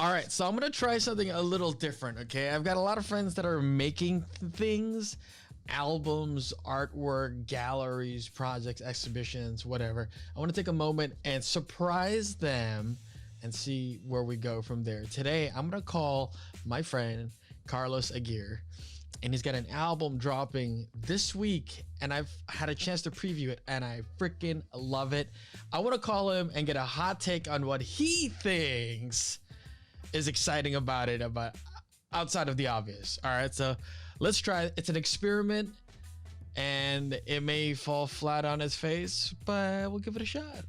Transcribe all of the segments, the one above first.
All right, so I'm gonna try something a little different. Okay, I've got a lot of friends that are making things, albums, artwork, galleries, projects, exhibitions, whatever. I want to take a moment and surprise them and see where we go from there. Today, I'm gonna call my friend Carlos Aguirre, and he's got an album dropping this week, and I've had a chance to preview it, and I freaking love it. I want to call him and get a hot take on what he thinks is exciting about it, about outside of the obvious. All right, so let's try it. It's an experiment, and it may fall flat on his face, but we'll give it a shot.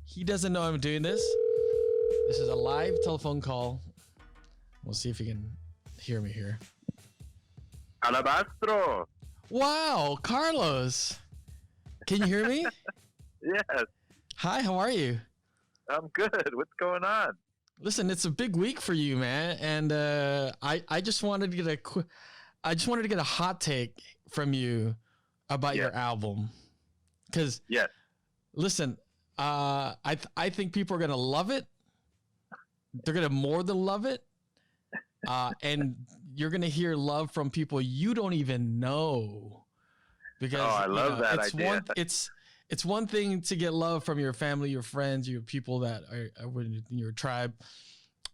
He doesn't know I'm doing this. This is a live telephone call. We'll see if he can hear me here. Alabastro. Wow, Carlos. Can you hear me? Yes, Hi, how are you? I'm good. What's going on? Listen, it's a big week for you, man, and I just wanted to get a hot take from you about your album, because Yes. listen, I think people are gonna love it. They're gonna more than love it, and you're gonna hear love from people you don't even know. Because I love that idea. It's one thing to get love from your family, your friends, your people that are in your tribe.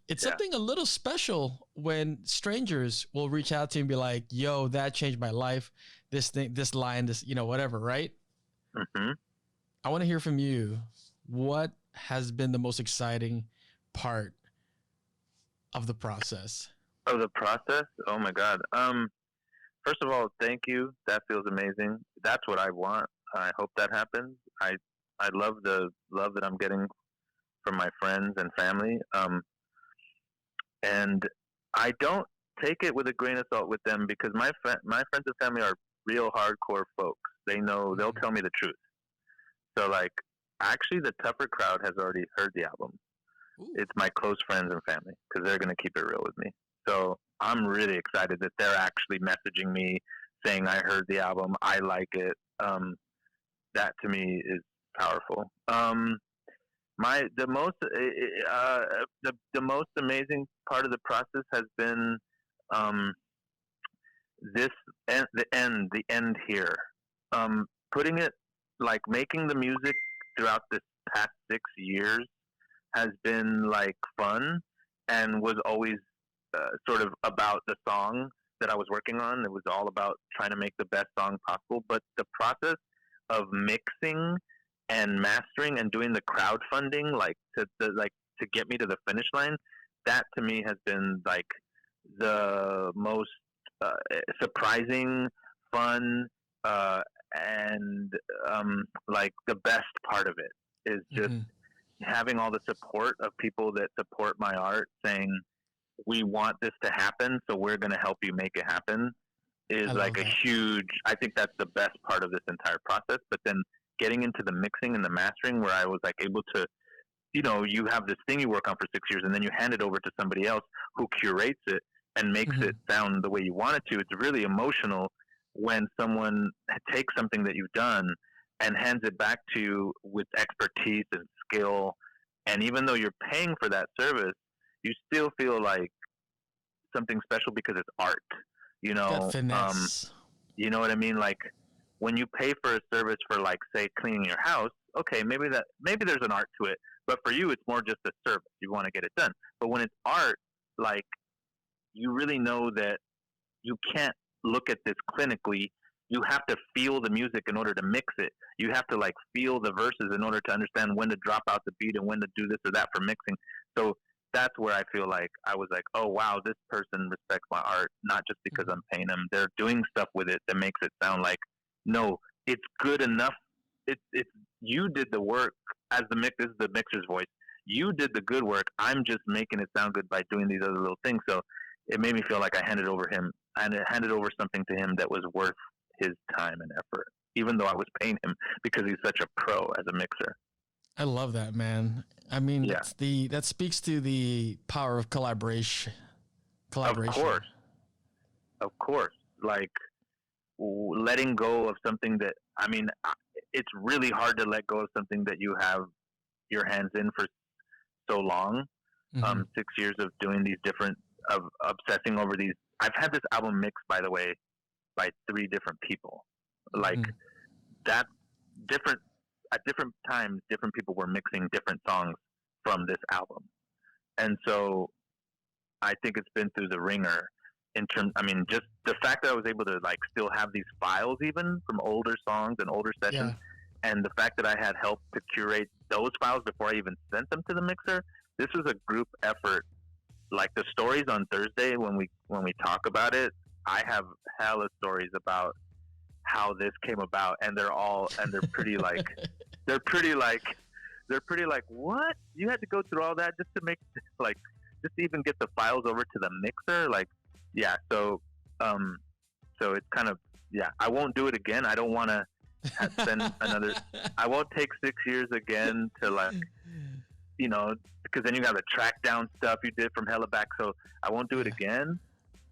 It's something a little special when strangers will reach out to you and be like, "Yo, that changed my life. This thing, this line, this, whatever." Right? Mm-hmm. I want to hear from you. What has been the most exciting part of the process? Oh, the process? Oh my God. First of all, thank you. That feels amazing. That's what I want. I hope that happens. I love the love that I'm getting from my friends and family. And I don't take it with a grain of salt with them, because my friends and family are real hardcore folks. They know, they'll tell me the truth. So like, actually the tougher crowd has already heard the album. Ooh. It's my close friends and family, because they're going to keep it real with me. So I'm really excited that they're actually messaging me saying, I heard the album, I like it. That to me is powerful. The most amazing part of the process has been the end here. Putting it, like, making the music throughout this past 6 years has been like fun, and was always sort of about the song that I was working on. It was all about trying to make the best song possible. But the process of mixing and mastering and doing the crowdfunding, like to get me to the finish line, that to me has been like the most surprising, fun, and like the best part of it is just having all the support of people that support my art, saying, we want this to happen, so we're going to help you make it happen, is like a huge, I think that's the best part of this entire process. But then getting into the mixing and the mastering, where I was like able to, you have this thing you work on for 6 years, and then you hand it over to somebody else who curates it and makes it sound the way you want it to. It's really emotional when someone takes something that you've done and hands it back to you with expertise and skill. And even though you're paying for that service, you still feel like something special, because it's art, That finesse. You know what I mean? Like, when you pay for a service for, like, say, cleaning your house, okay, maybe there's an art to it, but for you, it's more just a service. You want to get it done. But when it's art, like, you really know that you can't look at this clinically. You have to feel the music in order to mix it. You have to, like, feel the verses in order to understand when to drop out the beat and when to do this or that for mixing. So that's where I feel like I was like, oh wow, this person respects my art, not just because I'm paying them. They're doing stuff with it that makes it sound like, no, it's good enough. It's you did the work as the mix. This is the mixer's voice. You did the good work. I'm just making it sound good by doing these other little things. So it made me feel like I handed over something to him that was worth his time and effort, even though I was paying him, because he's such a pro as a mixer. I love that, man. I mean, that speaks to the power of collaboration. Of course. Like, letting go of something that, I mean, it's really hard to let go of something that you have your hands in for so long. 6 years of doing these different, of obsessing over these. I've had this album mixed, by the way, by 3 different people. Like that, different at different times, different people were mixing different songs from this album, and so I think it's been through the ringer. In terms, I mean, just the fact that I was able to like still have these files even from older songs and older sessions, and the fact that I had help to curate those files before I even sent them to the mixer. This was a group effort. Like the stories on Thursday when we talk about it, I have hella stories about how this came about, and they're pretty like they're pretty like what? You had to go through all that just to make like just to even get the files over to the mixer, like so it's kind of I won't do it again. I don't want to spend another. I won't take 6 years again to like, you know, because then you got to track down stuff you did from hella back. So I won't do it again.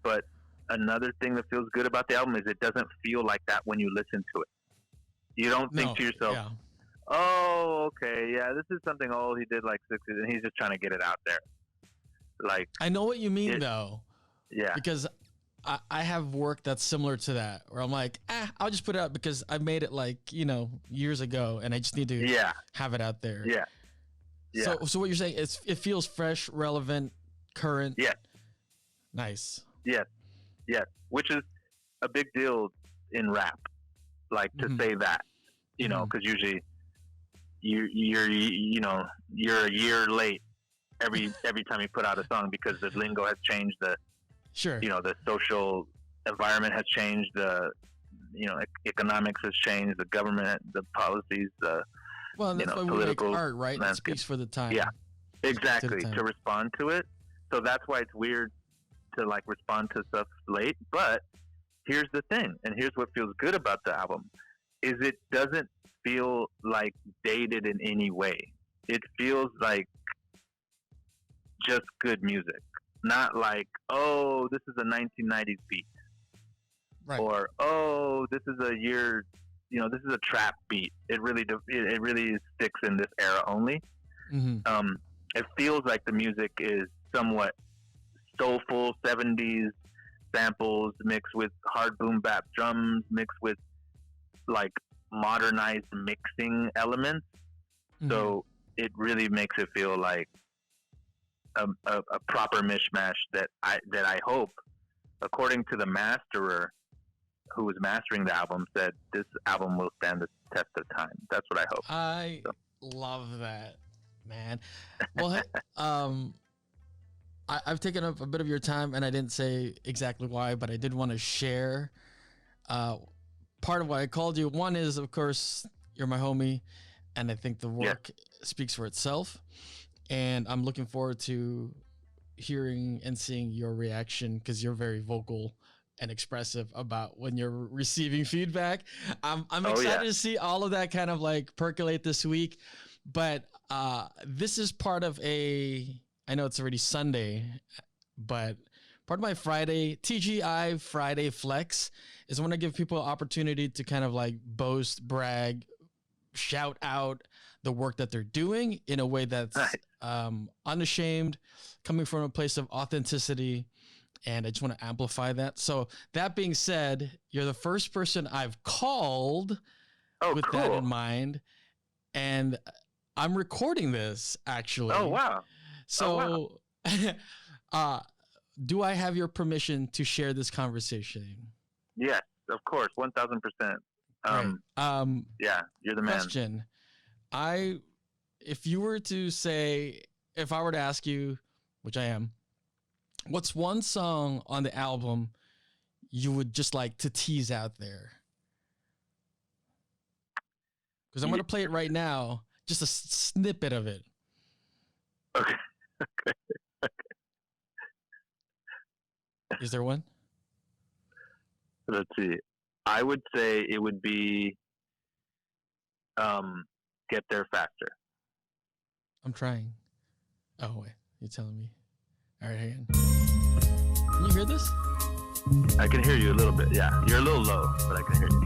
But another thing that feels good about the album is it doesn't feel like that when you listen to it. You don't think to yourself, oh, okay, this is something old he did like 6 years, and he's just trying to get it out there. Like, I know what you mean though. Yeah. Because I have work that's similar to that, where I'm like, I'll just put it out because I made it like, you know, years ago, and I just need to have it out there. Yeah. Yeah. So what you're saying is it feels fresh, relevant, current. Yeah. Nice. Yes. Yes. Which is a big deal in rap, like to say that, you know, because usually you're a year late every time you put out a song because the lingo has changed, you know, the social environment has changed, the, you know, economics has changed, the government, the policies, well, that's why political we make art, right? It speaks for the time. Yeah, exactly. To respond to it. So that's why it's weird to like respond to stuff late. But here's the thing, and here's what feels good about the album, is it doesn't feel like dated in any way. It feels like just good music. Not like, oh, this is a 1990s beat. Right. Or, oh, this is a year, you know, this is a trap beat. It really sticks in this era only. It feels like the music is somewhat soulful 70s samples mixed with hard boom bap drums, mixed with like modernized mixing elements. So it really makes it feel like a proper mishmash that I hope, according to the masterer who was mastering the album, said this album will stand the test of time. That's what I hope. I love that, man. Well, I've taken up a bit of your time, and I didn't say exactly why, but I did want to share part of why I called you. One is, of course, you're my homie, and I think the work speaks for itself. And I'm looking forward to hearing and seeing your reaction, because you're very vocal and expressive about when you're receiving feedback. I'm excited to see all of that kind of like percolate this week. But this is part of I know it's already Sunday, but part of my Friday, TGI Friday Flex, is when I give people an opportunity to kind of like boast, brag, shout out the work that they're doing in a way that's unashamed, coming from a place of authenticity. And I just want to amplify that. So that being said, you're the first person I've called with that in mind. And I'm recording this actually. Oh, wow. So do I have your permission to share this conversation? Yes, of course. 1000%. Yeah, you're the man. Question. If you were to say, if I were to ask you, which I am, what's one song on the album you would just like to tease out there? Because I'm going to play it right now, just a snippet of it. Okay. Is there one? Let's see. I would say it would be Get There Faster. I'm trying. Oh, wait. You're telling me. All right, hang on. Can you hear this? I can hear you a little bit, yeah. You're a little low, but I can hear you.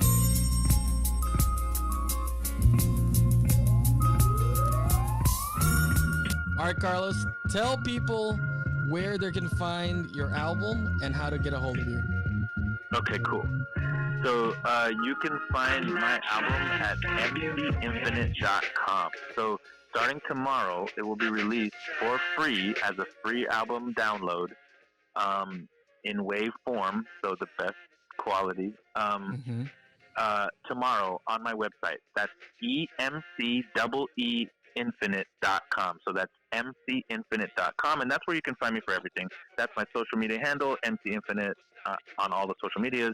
All right, Carlos, tell people where they can find your album and how to get a hold of you. Okay, cool. So you can find my album at EmceeInfinite.com. So starting tomorrow, it will be released for free as a free album download in WAV form, so the best quality. Tomorrow on my website. That's EmceeInfinite.com. So that's EmceeInfinite.com, and that's where you can find me for everything. That's my social media handle, EmceeInfinite, on all the social medias.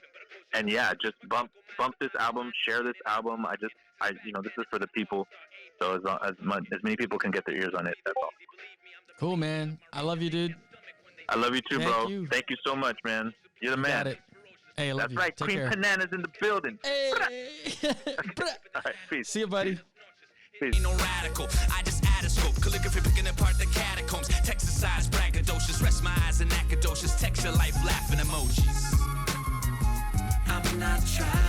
And yeah, just bump this album, share this album. I this is for the people. So as many people can get their ears on it. That's all. Cool, man. I love you, dude. I love you too, bro. Thank you so much, man. You're the man. Got it. Hey, I love That's you. right. Take care. Kreenpananas in the building. Hey. All right, peace. See you, buddy. Peace. Ain't no radical. I just add a scope. Calligraphy picking apart the catacombs. Texas-sized braggadocious. Rest my eyes in acadocious. Texture life laughing emojis. I'm not trying.